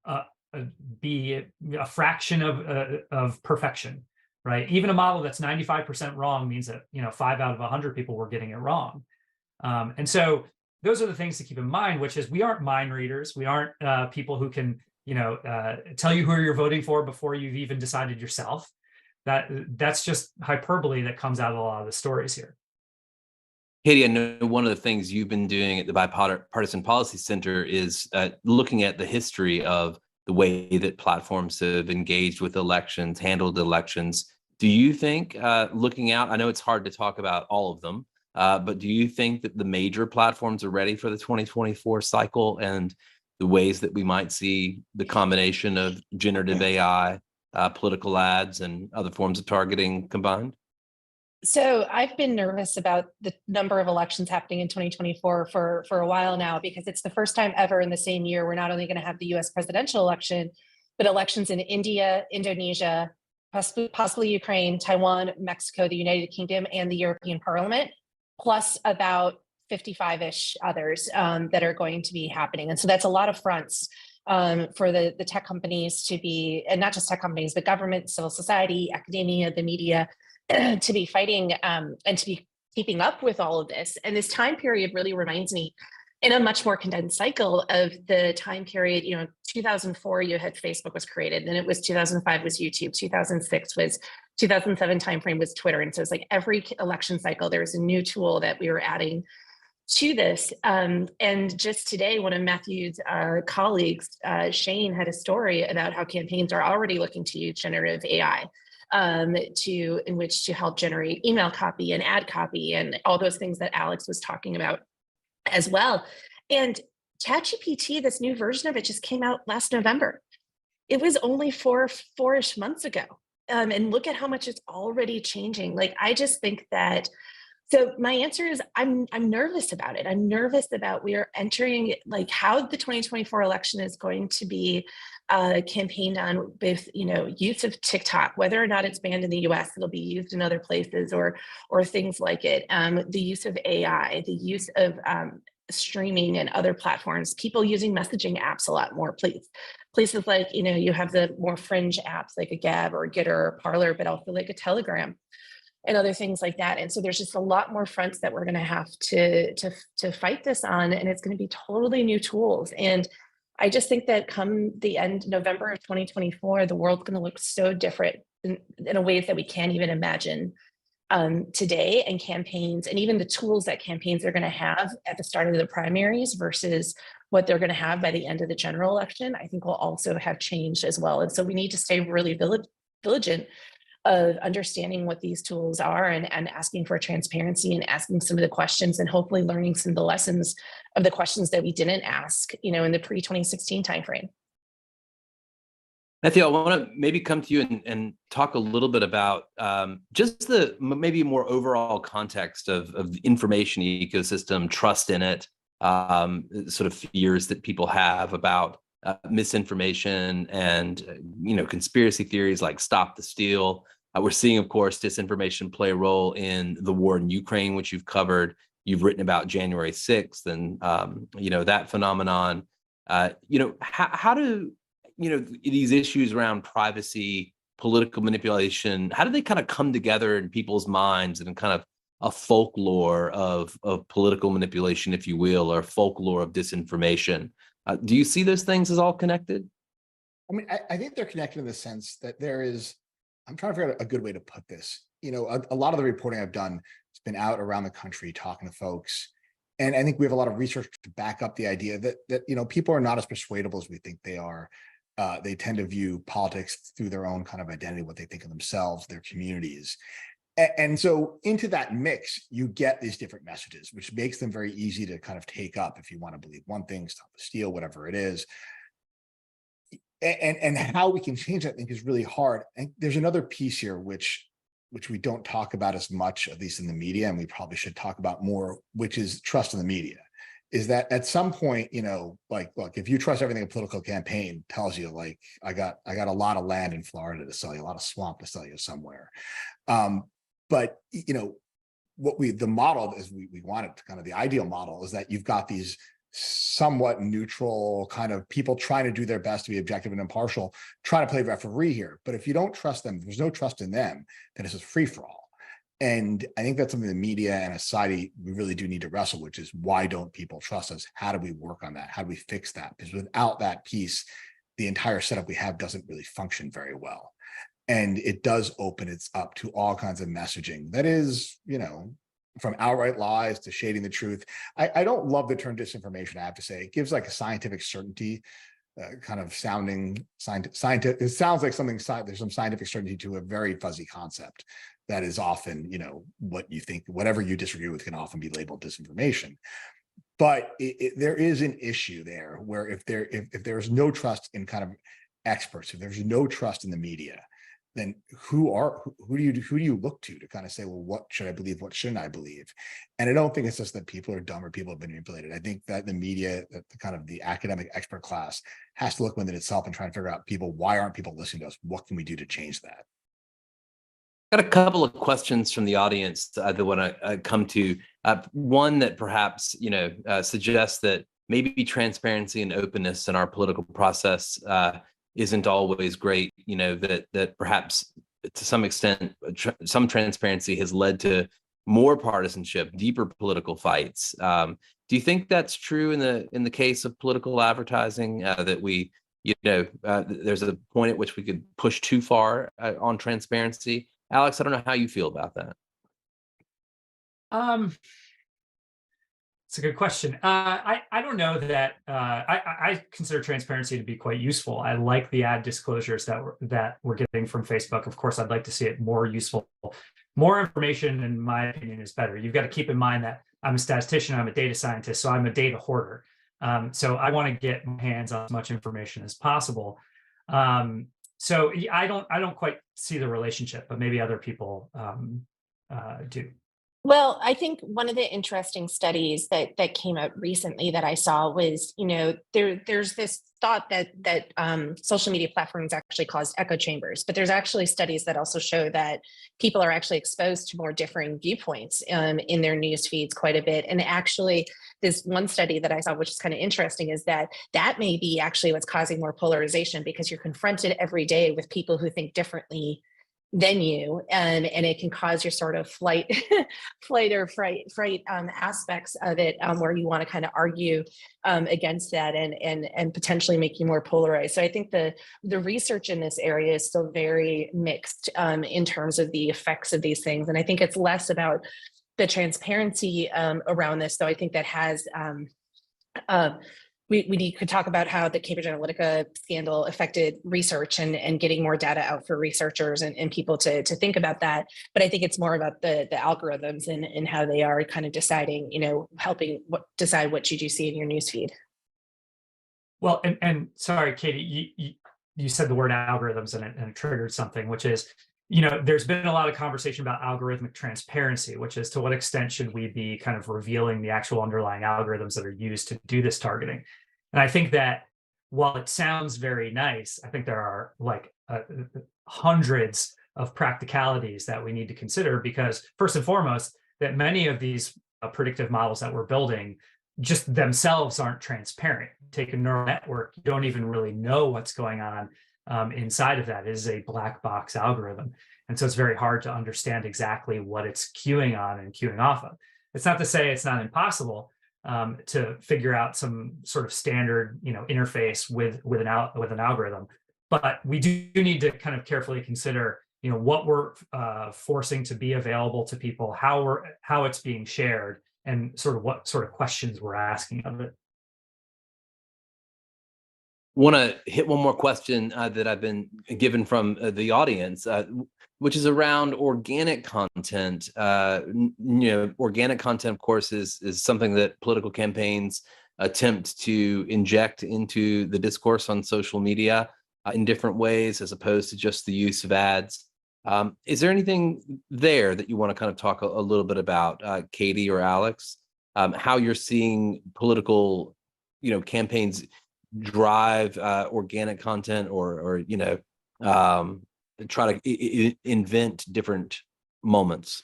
fraction of perfection, right? Even a model that's 95% wrong means that 5 out of 100 people were getting it wrong. And so those are the things to keep in mind, which is we aren't mind readers. We aren't people who can tell you who you're voting for before you've even decided yourself. That's just hyperbole that comes out of a lot of the stories here. Katie, I know one of the things you've been doing at the Bipartisan Policy Center is looking at the history of the way that platforms have engaged with elections, handled elections. Do you think, looking out, I know it's hard to talk about all of them, but do you think that the major platforms are ready for the 2024 cycle and the ways that we might see the combination of generative AI, political ads, and other forms of targeting combined? So I've been nervous about the number of elections happening in 2024 for a while now, because it's the first time ever in the same year we're not only going to have the US presidential election, but elections in India, Indonesia, possibly Ukraine, Taiwan, Mexico, the United Kingdom, and the European Parliament, plus about 55-ish others that are going to be happening. And so that's a lot of fronts for the tech companies to be, and not just tech companies, but government, civil society, academia, the media, to be fighting and to be keeping up with all of this. And this time period really reminds me, in a much more condensed cycle, of the time period, 2004, you had Facebook was created, then it was 2005 was YouTube, 2006 was 2007 timeframe was Twitter. And so it's like every election cycle, there was a new tool that we were adding to this. And just today, one of Matthew's colleagues, Shane, had a story about how campaigns are already looking to use generative AI in which to help generate email copy and ad copy and all those things that Alex was talking about as well. And ChatGPT, this new version of it, just came out last November. It was only four-ish months ago. And look at how much it's already changing. Like, I just think that So my answer is I'm nervous about it. I'm nervous about we are entering like how the 2024 election is going to be campaigned on with use of TikTok, whether or not it's banned in the US, it'll be used in other places or things like it. The use of AI, the use of streaming and other platforms, people using messaging apps a lot more. Places like you have the more fringe apps like a Gab or a Gitter or Parler, but also like a Telegram and other things like that. And so there's just a lot more fronts that we're going to have to fight this on, and it's going to be totally new tools. And I just think that come the end November of 2024, the world's going to look so different in a ways that we can't even imagine today. And campaigns and even the tools that campaigns are going to have at the start of the primaries versus what they're going to have by the end of the general election, I think will also have changed as well. And so we need to stay really diligent of understanding what these tools are and asking for transparency and asking some of the questions and hopefully learning some of the lessons of the questions that we didn't ask, in the pre-2016 timeframe. Matthew, I want to maybe come to you and talk a little bit about just the maybe more overall context of the information ecosystem, trust in it, sort of fears that people have about misinformation and conspiracy theories like stop the steal. We're seeing, of course, disinformation play a role in the war in Ukraine, which you've covered. You've written about January 6th and that phenomenon. How do these issues around privacy, political manipulation, how do they kind of come together in people's minds and kind of a folklore of political manipulation, if you will, or folklore of disinformation? Do you see those things as all connected? I mean, I think they're connected in the sense that there is, I'm trying to figure out a good way to put this. A lot of the reporting I've done has been out around the country talking to folks. And I think we have a lot of research to back up the idea that people are not as persuadable as we think they are. They tend to view politics through their own kind of identity, what they think of themselves, their communities. And so into that mix, you get these different messages, which makes them very easy to kind of take up if you want to believe one thing, stop the steal, whatever it is. And how we can change that, I think, is really hard. And there's another piece here, which we don't talk about as much, at least in the media, and we probably should talk about more, which is trust in the media. Is that at some point, look, if you trust everything a political campaign tells you, like, I got a lot of land in Florida to sell you, a lot of swamp to sell you somewhere. But the model is we want it to kind of the ideal model is that you've got these somewhat neutral kind of people trying to do their best to be objective and impartial, trying to play referee here. But if you don't trust them, there's no trust in them, then it's just free for all. And I think that's something the media and a society, we really do need to wrestle, which is why don't people trust us? How do we work on that? How do we fix that? Because without that piece, the entire setup we have doesn't really function very well. And it does open it up to all kinds of messaging that is, from outright lies to shading the truth. I don't love the term disinformation, I have to say. It gives like a scientific certainty, kind of sounding scientific. It sounds like something, there's some scientific certainty to a very fuzzy concept that is often, what you think, whatever you disagree with can often be labeled disinformation. But there is an issue there where if there's no trust in kind of experts, if there's no trust in the media, then who do you look to kind of say, well, what should I believe? What shouldn't I believe? And I don't think it's just that people are dumb or people have been manipulated. I think that the media, that the kind of the academic expert class has to look within itself and try and figure out why aren't people listening to us? What can we do to change that? Got a couple of questions from the audience that I want to come to. One that perhaps, suggests that maybe transparency and openness in our political process isn't always great, that perhaps to some extent, some transparency has led to more partisanship, deeper political fights. Do you think that's true in the case of political advertising, that we, there's a point at which we could push too far on transparency? Alex, I don't know how you feel about that. It's a good question. I don't know that I consider transparency to be quite useful. I like the ad disclosures that we're getting from Facebook. Of course, I'd like to see it more useful. More information, in my opinion, is better. You've got to keep in mind that I'm a statistician, I'm a data scientist, so I'm a data hoarder. So I want to get my hands on as much information as possible. So I don't quite see the relationship, but maybe other people do. Well, I think one of the interesting studies that came out recently that I saw was, there's this thought that social media platforms actually caused echo chambers, but there's actually studies that also show that people are actually exposed to more differing viewpoints in their news feeds quite a bit. And actually, this one study that I saw, which is kind of interesting, is that may be actually what's causing more polarization, because you're confronted every day with people who think differently than you, and it can cause your sort of flight or fright aspects of it, where you want to kind of argue against that and potentially make you more polarized. So I think the research in this area is still very mixed in terms of the effects of these things, and I think it's less about the transparency around this, though I think that has we could talk about how the Cambridge Analytica scandal affected research and getting more data out for researchers and people to think about that. But I think it's more about the algorithms and how they are kind of deciding, helping decide what you see in your newsfeed. Well, and sorry, Katie, you said the word algorithms and it triggered something, which is, there's been a lot of conversation about algorithmic transparency, which is to what extent should we be kind of revealing the actual underlying algorithms that are used to do this targeting. And I think that while it sounds very nice, I think there are like hundreds of practicalities that we need to consider, because first and foremost, that many of these predictive models that we're building just themselves aren't transparent. Take a neural network, you don't even really know what's going on inside of that. It is a black box algorithm. And so it's very hard to understand exactly what it's queuing on and queuing off of. It's not to say it's not impossible to figure out some sort of standard, interface with an algorithm, but we do need to kind of carefully consider, what we're forcing to be available to people, how it's being shared, and sort of what sort of questions we're asking of it. Want to hit one more question that I've been given from the audience, which is around organic content. Organic content, of course, is something that political campaigns attempt to inject into the discourse on social media in different ways, as opposed to just the use of ads. Is there anything there that you want to kind of talk a little bit about, Katie or Alex, how you're seeing political, campaigns drive organic content or try to invent different moments?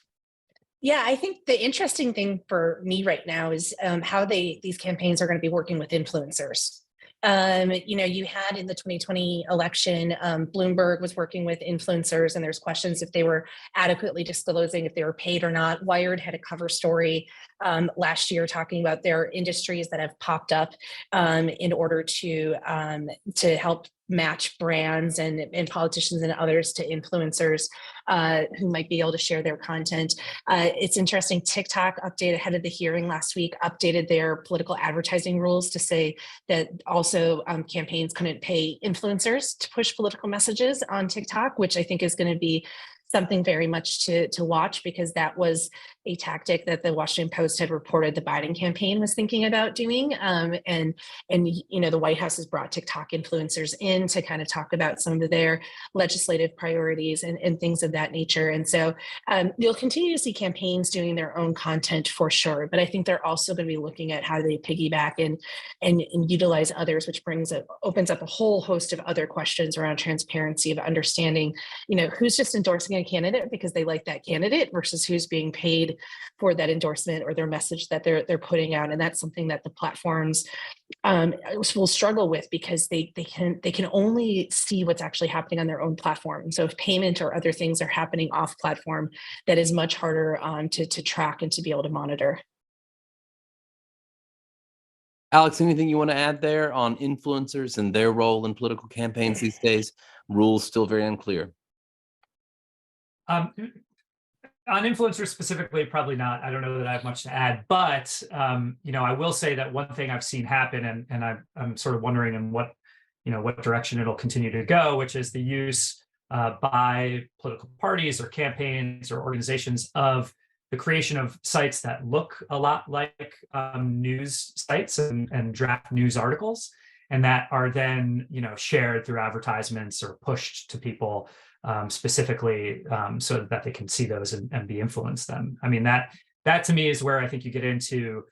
Yeah, I think the interesting thing for me right now is how these campaigns are going to be working with influencers. You had in the 2020 election, Bloomberg was working with influencers, and there's questions if they were adequately disclosing if they were paid or not. Wired had a cover story last year talking about their industries that have popped up in order to help match brands and politicians and others to influencers who might be able to share their content. It's interesting, TikTok updated ahead of the hearing last week, updated their political advertising rules to say that also campaigns couldn't pay influencers to push political messages on TikTok, which I think is going to be something very much to watch, because that was a tactic that the Washington Post had reported the Biden campaign was thinking about doing. And the White House has brought TikTok influencers in to kind of talk about some of their legislative priorities and things of that nature. And so you'll continue to see campaigns doing their own content for sure, but I think they're also going to be looking at how they piggyback and utilize others, which opens up a whole host of other questions around transparency, of understanding, who's just endorsing a candidate because they like that candidate versus who's being paid for that endorsement or their message that they're putting out. And that's something that the platforms will struggle with, because they can only see what's actually happening on their own platform. So if payment or other things are happening off platform, that is much harder to track and to be able to monitor. Alex, anything you want to add there on influencers and their role in political campaigns these days? Rules still very unclear. On influencers specifically, probably not. I don't know that I have much to add, but I will say that one thing I've seen happen, and I'm sort of wondering in what direction it'll continue to go, which is the use by political parties or campaigns or organizations of the creation of sites that look a lot like news sites and draft news articles, and that are then shared through advertisements or pushed to people specifically so that they can see those and be influenced them. I mean, that that to me is where I think you get into,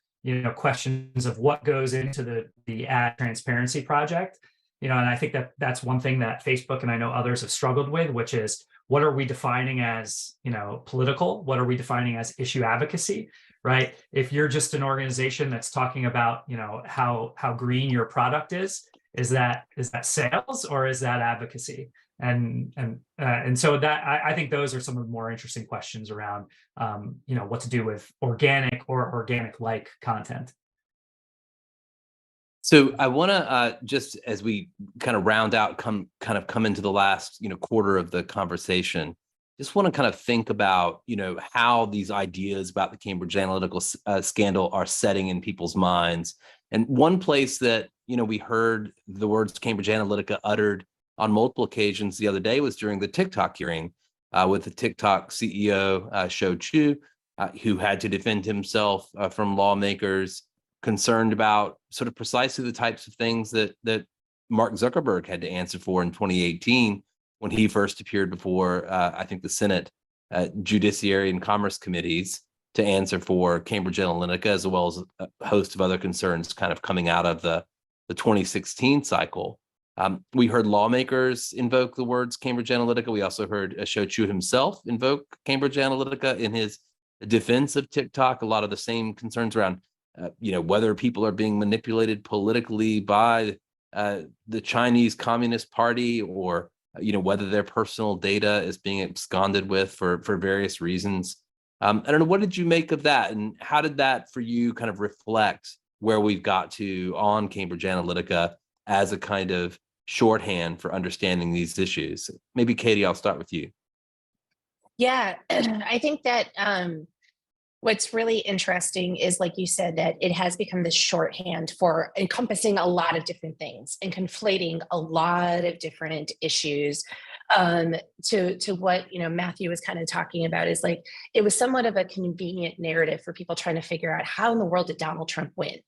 questions of what goes into the ad transparency project. And I think that's one thing that Facebook and I know others have struggled with, which is what are we defining as, political? What are we defining as issue advocacy, right? If you're just an organization that's talking about, how green your product is that sales or is that advocacy? And so that I think those are some of the more interesting questions around, what to do with organic or organic-like content. So I want to just as we kind of round out, come into the last quarter of the conversation, just want to kind of think about how these ideas about the Cambridge Analytica scandal are setting in people's minds. And one place that we heard the words Cambridge Analytica uttered on multiple occasions the other day was during the TikTok hearing with the TikTok CEO Shou Chu, who had to defend himself from lawmakers concerned about sort of precisely the types of things that Mark Zuckerberg had to answer for in 2018 when he first appeared before, I think, the Senate Judiciary and Commerce Committees to answer for Cambridge Analytica, as well as a host of other concerns kind of coming out of the 2016 cycle. We heard lawmakers invoke the words Cambridge Analytica. We also heard Shou Chu himself invoke Cambridge Analytica in his defense of TikTok. A lot of the same concerns around whether people are being manipulated politically by the Chinese Communist Party, or whether their personal data is being absconded with for various reasons. I don't know, what did you make of that, and how did that for you kind of reflect where we've got to on Cambridge Analytica as a kind of shorthand for understanding these issues? Maybe Katie, I'll start with you. Yeah, I think that what's really interesting is, like you said, that it has become this shorthand for encompassing a lot of different things and conflating a lot of different issues to what Matthew was kind of talking about. Is like, it was somewhat of a convenient narrative for people trying to figure out how in the world did Donald Trump win,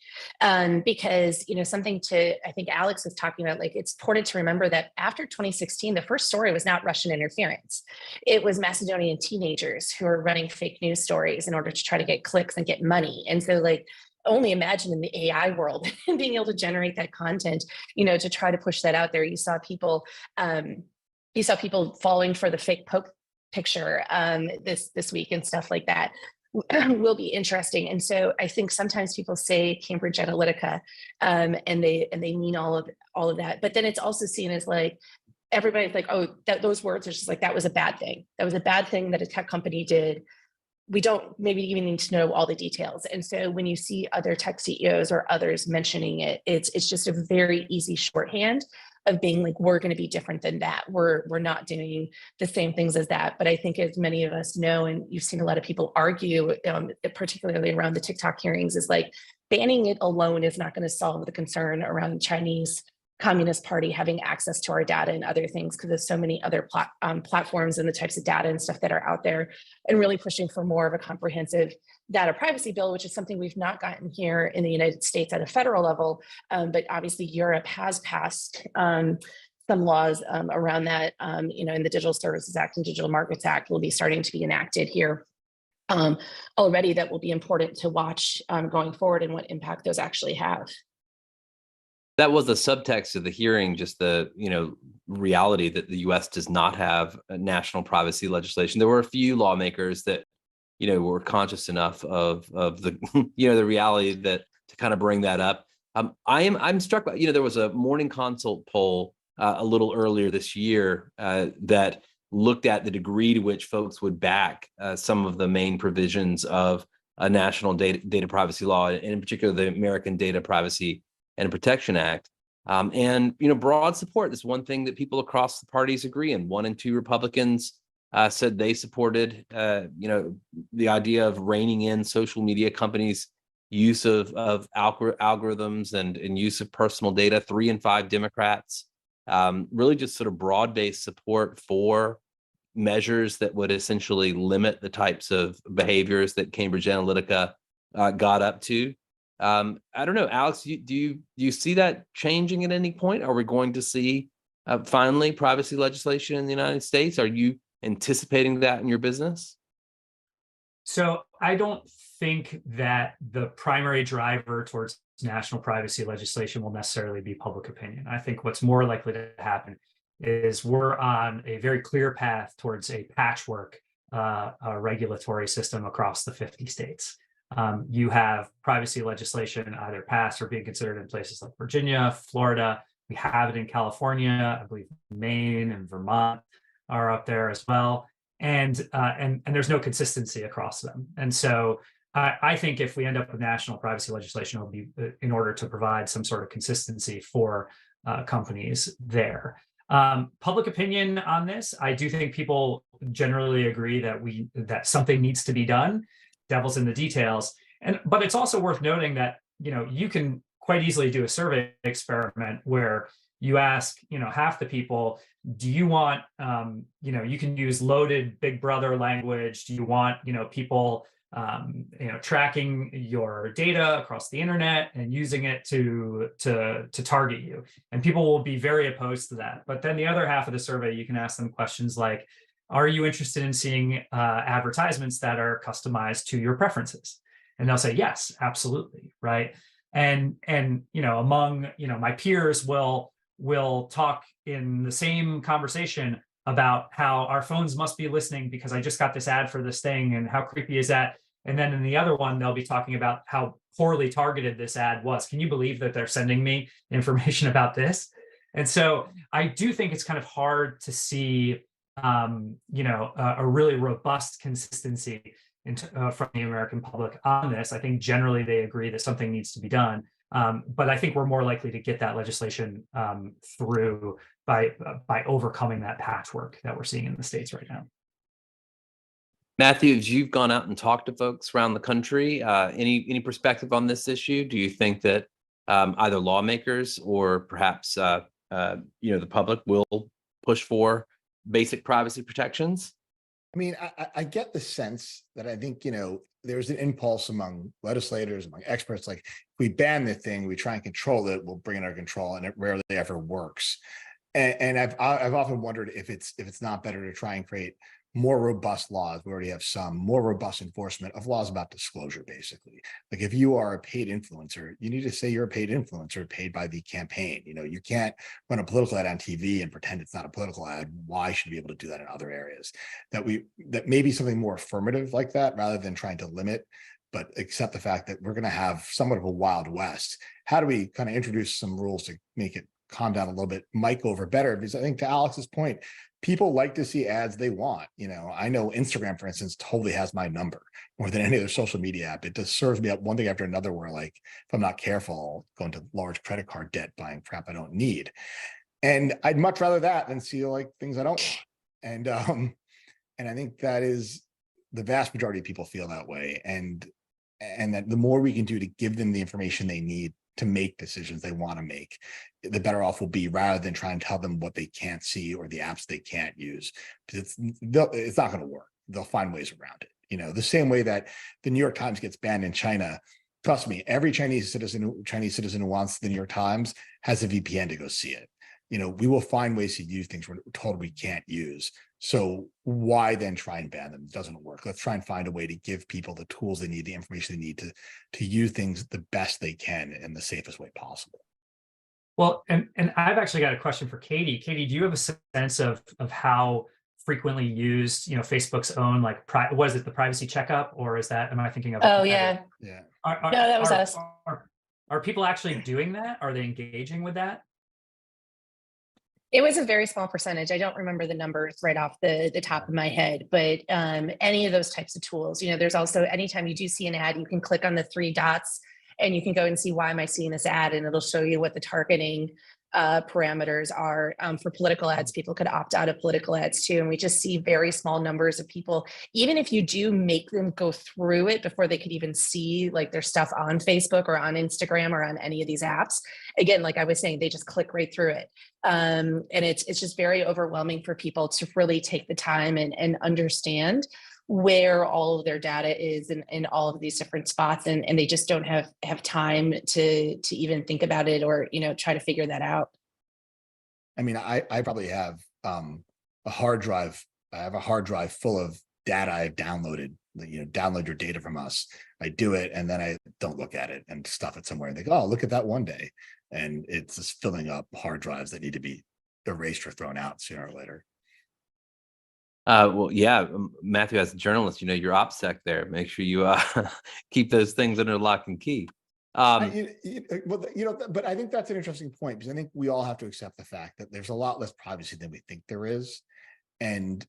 because something to, I think Alex was talking about, like, it's important to remember that after 2016 the first story was not Russian interference. It was Macedonian teenagers who were running fake news stories in order to try to get clicks and get money. And so, like, only imagine in the AI world being able to generate that content, to try to push that out there. You saw people falling for the fake Pope picture this week and stuff like that. Will be interesting. And so I think sometimes people say Cambridge Analytica, and they mean all of that, but then it's also seen as like, everybody's like, oh, those words are just like, that was a bad thing. That was a bad thing that a tech company did. We don't maybe even need to know all the details. And so when you see other tech CEOs or others mentioning it, it's just a very easy shorthand of being like, we're going to be different than that. We're not doing the same things as that. But I think, as many of us know, and you've seen a lot of people argue, particularly around the TikTok hearings, is like, banning it alone is not going to solve the concern around the Chinese Communist Party having access to our data and other things, because there's so many other platforms and the types of data and stuff that are out there, and really pushing for more of a comprehensive data privacy bill, which is something we've not gotten here in the United States at a federal level. But obviously Europe has passed some laws around that, in the Digital Services Act and Digital Markets Act will be starting to be enacted here already, that will be important to watch going forward and what impact those actually have. That was the subtext of the hearing, just the reality that the U.S. does not have a national privacy legislation. There were a few lawmakers that were conscious enough of the the reality that to kind of bring that up. I'm struck by there was a Morning Consult poll a little earlier this year that looked at the degree to which folks would back some of the main provisions of a national data privacy law, and in particular the American Data Privacy and Protection Act, and broad support. This is one thing that people across the parties agree on. 1 and 2 Republicans said they supported the idea of reining in social media companies' use of algorithms and use of personal data. 3 and 5 Democrats really just sort of broad-based support for measures that would essentially limit the types of behaviors that Cambridge Analytica got up to. I don't know, Alex, do you see that changing at any point? Are we going to see finally privacy legislation in the United States? Are you anticipating that in your business? So I don't think that the primary driver towards national privacy legislation will necessarily be public opinion. I think what's more likely to happen is we're on a very clear path towards a patchwork regulatory system across the 50 states. You have privacy legislation either passed or being considered in places like Virginia, Florida. We have it in California. I believe Maine and Vermont are up there as well. And there's no consistency across them. And so I think if we end up with national privacy legislation, it'll be in order to provide some sort of consistency for companies there. Public opinion on this, I do think people generally agree that something needs to be done. Devil's in the details. But it's also worth noting that, you can quite easily do a survey experiment where you ask, half the people, do you want, you can use loaded Big Brother language? Do you want, people, tracking your data across the internet and using it to target you? And people will be very opposed to that. But then the other half of the survey, you can ask them questions like, are you interested in seeing advertisements that are customized to your preferences? And they'll say, yes, absolutely, right? And among, my peers will talk in the same conversation about how our phones must be listening because I just got this ad for this thing and how creepy is that? And then in the other one, they'll be talking about how poorly targeted this ad was. Can you believe that they're sending me information about this? And so I do think it's kind of hard to see, a really robust consistency from the American public on this. I think generally they agree that something needs to be done. But I think we're more likely to get that legislation through by overcoming that patchwork that we're seeing in the states right now. Matthew, as you've gone out and talked to folks around the country, any perspective on this issue? Do you think that either lawmakers or perhaps the public will push for basic privacy protections? I mean, I get the sense that I think, there's an impulse among legislators, among experts, like if we ban the thing, we try and control it, we'll bring it under control, and it rarely ever works. And I've often wondered if it's not better to try and create more robust laws. We already have some more robust enforcement of laws about disclosure, basically. Like if you are a paid influencer, you need to say you're a paid influencer paid by the campaign. You can't run a political ad on TV and pretend it's not a political ad. Why should we be able to do that in other areas? That maybe something more affirmative like that, rather than trying to limit, but accept the fact that we're going to have somewhat of a Wild West. How do we kind of introduce some rules to make it calm down a little bit, mic over better? Because I think to Alex's point, people like to see ads they want. I know Instagram, for instance, totally has my number more than any other social media app. It just serves me up one thing after another where, like, if I'm not careful, I'll go into large credit card debt buying crap I don't need. And I'd much rather that than see like things I don't want. And I think that is the vast majority of people feel that way. And that the more we can do to give them the information they need to make decisions they want to make, the better off we'll be, rather than trying to tell them what they can't see or the apps they can't use. Because it's not going to work. They'll find ways around it. The same way that the New York Times gets banned in China. Trust me, every Chinese citizen who wants the New York Times has a VPN to go see it. We will find ways to use things we're told we can't use. So why then try and ban them? It doesn't work. Let's try and find a way to give people the tools they need, the information they need to use things the best they can in the safest way possible. Well, and I've actually got a question for Katie. Katie, do you have a sense of how frequently used, Facebook's own, like, was it the privacy checkup, or am I thinking of? Oh, yeah. Yeah. No, that was us. Are people actually doing that? Are they engaging with that? It was a very small percentage. I don't remember the numbers right off the top of my head, but any of those types of tools, there's also, anytime you do see an ad, you can click on the 3 dots and you can go and see, why am I seeing this ad? And it'll show you what the targeting parameters are. For political ads, people could opt out of political ads too. And we just see very small numbers of people, even if you do make them go through it before they could even see like their stuff on Facebook or on Instagram or on any of these apps. Again, like I was saying, they just click right through it. And it's just very overwhelming for people to really take the time and understand where all of their data is in all of these different spots, and they just don't have time to even think about it or try to figure that out. I mean, I probably have a hard drive. I have a hard drive full of data I downloaded, download your data from us. I do it, and then I don't look at it and stuff it somewhere. And they go, oh, look at that one day. And it's just filling up hard drives that need to be erased or thrown out sooner or later. Well, yeah, Matthew, as a journalist, you're OPSEC there. Make sure you keep those things under lock and key. But I think that's an interesting point, because I think we all have to accept the fact that there's a lot less privacy than we think there is. And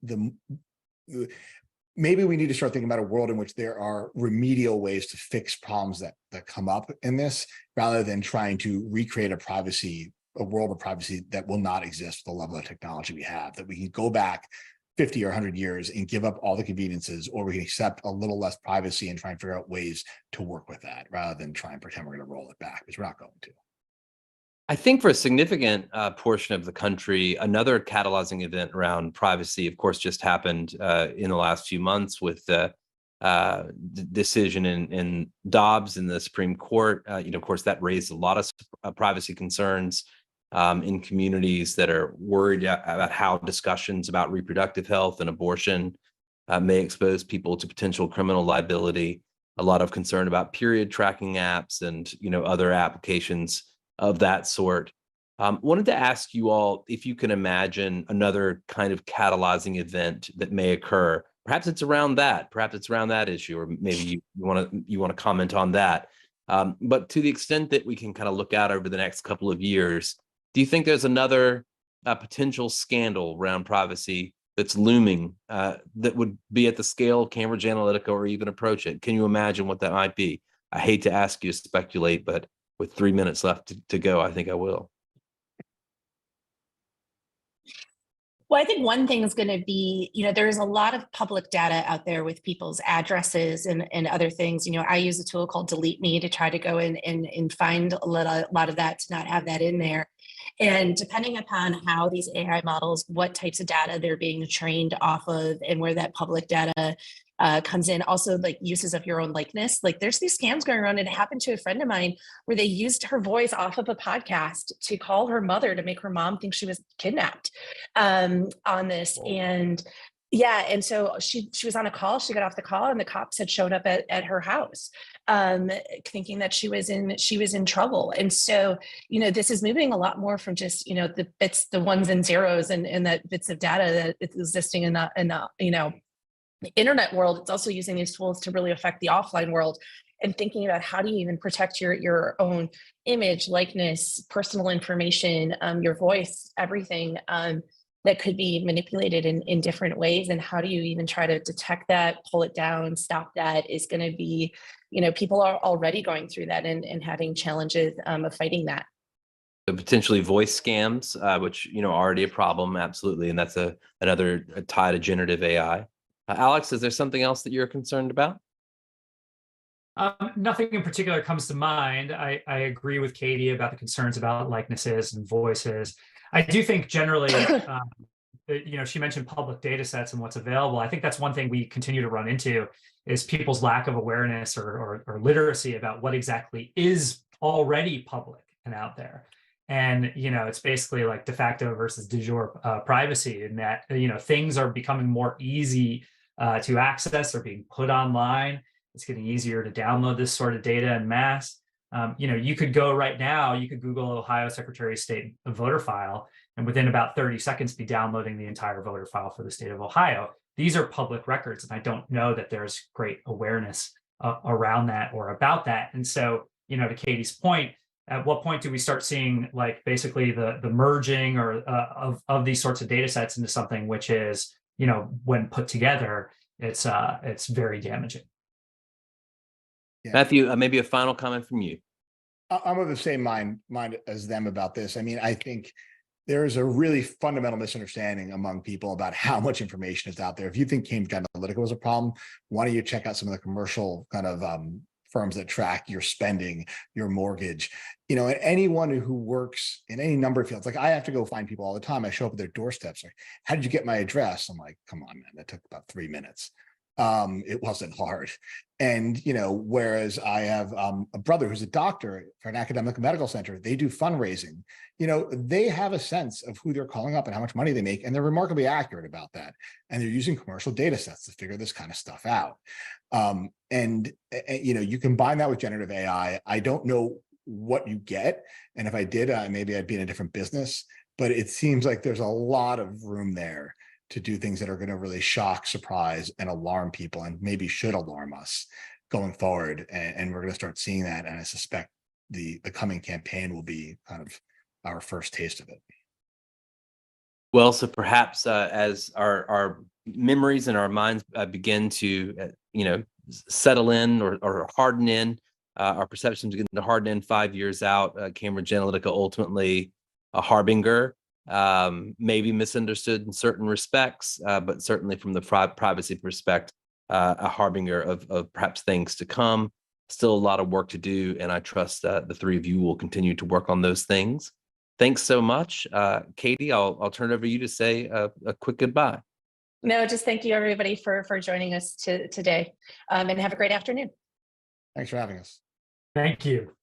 maybe we need to start thinking about a world in which there are remedial ways to fix problems that come up in this, rather than trying to recreate a world of privacy that will not exist with the level of technology we have, that we can go back 50 or 100 years and give up all the conveniences, or we can accept a little less privacy and try and figure out ways to work with that, rather than try and pretend we're going to roll it back, because we're not going to. I think for a significant portion of the country, another catalyzing event around privacy, of course, just happened in the last few months with the decision in Dobbs in the Supreme Court. Of course, that raised a lot of privacy concerns in communities that are worried about how discussions about reproductive health and abortion may expose people to potential criminal liability. A lot of concern about period tracking apps and other applications of that sort. Wanted to ask you all if you can imagine another kind of catalyzing event that may occur. Perhaps it's around that issue, or maybe you want to comment on that. But to the extent that we can kind of look out over the next couple of years, do you think there's another potential scandal around privacy that's looming that would be at the scale of Cambridge Analytica or even approach it? Can you imagine what that might be? I hate to ask you to speculate, but with 3 minutes left to go, I think I will. Well, I think one thing is going to be, there's a lot of public data out there with people's addresses and other things. I use a tool called Delete Me to try to go in and find a lot of that, to not have that in there. And depending upon how these AI models, what types of data they're being trained off of, and where that public data comes in, also like uses of your own likeness. Like there's these scams going around, and it happened to a friend of mine where they used her voice off of a podcast to call her mother to make her mom think she was kidnapped on this. And yeah, and so she was on a call, she got off the call, and the cops had showed up at her house thinking that she was in trouble. And so, this is moving a lot more from just, the bits, the ones and zeros and the bits of data that is existing in the internet world. It's also using these tools to really affect the offline world, and thinking about how do you even protect your own image, likeness, personal information, your voice, everything that could be manipulated in different ways. And how do you even try to detect that, pull it down, stop that, is going to be, people are already going through that and having challenges of fighting that. So potentially voice scams, which, already a problem. Absolutely. And that's another tie to generative AI. Alex, is there something else that you're concerned about? Nothing in particular comes to mind. I agree with Katie about the concerns about likenesses and voices. I do think generally, she mentioned public data sets and what's available. I think that's one thing we continue to run into, is people's lack of awareness or literacy about what exactly is already public and out there. And, it's basically like de facto versus de jure privacy, in that, things are becoming more easy to access, or being put online. It's getting easier to download this sort of data en masse. You could go right now, you could Google Ohio Secretary of State voter file, and within about 30 seconds be downloading the entire voter file for the state of Ohio. These are public records, and I don't know that there's great awareness around that or about that. And so, to Katie's point, at what point do we start seeing like basically the merging or of these sorts of data sets into something which is, when put together, it's very damaging. Yeah. Matthew, maybe a final comment from you. I'm of the same mind as them about this. I mean, I think there is a really fundamental misunderstanding among people about how much information is out there. If you think Cambridge Analytica was a problem, why don't you check out some of the commercial kind of firms that track your spending, your mortgage, and anyone who works in any number of fields. Like I have to go find people all the time. I show up at their doorsteps. Like, how did you get my address? I'm like, come on, man, that took about 3 minutes. It wasn't hard. And, whereas I have a brother who's a doctor for an academic medical center, they do fundraising, they have a sense of who they're calling up and how much money they make. And they're remarkably accurate about that. And they're using commercial data sets to figure this kind of stuff out. You combine that with generative AI. I don't know what you get. And if I did, maybe I'd be in a different business, but it seems like there's a lot of room there to do things that are going to really shock, surprise, and alarm people, and maybe should alarm us going forward. And we're going to start seeing that. And I suspect the coming campaign will be kind of our first taste of it. Well, so perhaps as our memories and our minds begin to, settle in or harden in, our perceptions begin to harden in 5 years out, Cambridge Analytica ultimately a harbinger, maybe misunderstood in certain respects, but certainly from the privacy perspective, a harbinger of perhaps things to come. Still a lot of work to do, and I trust the three of you will continue to work on those things. Thanks so much. Katie, I'll turn it over to you to say a quick goodbye. No, just thank you everybody for joining us today, and have a great afternoon. Thanks for having us. Thank you.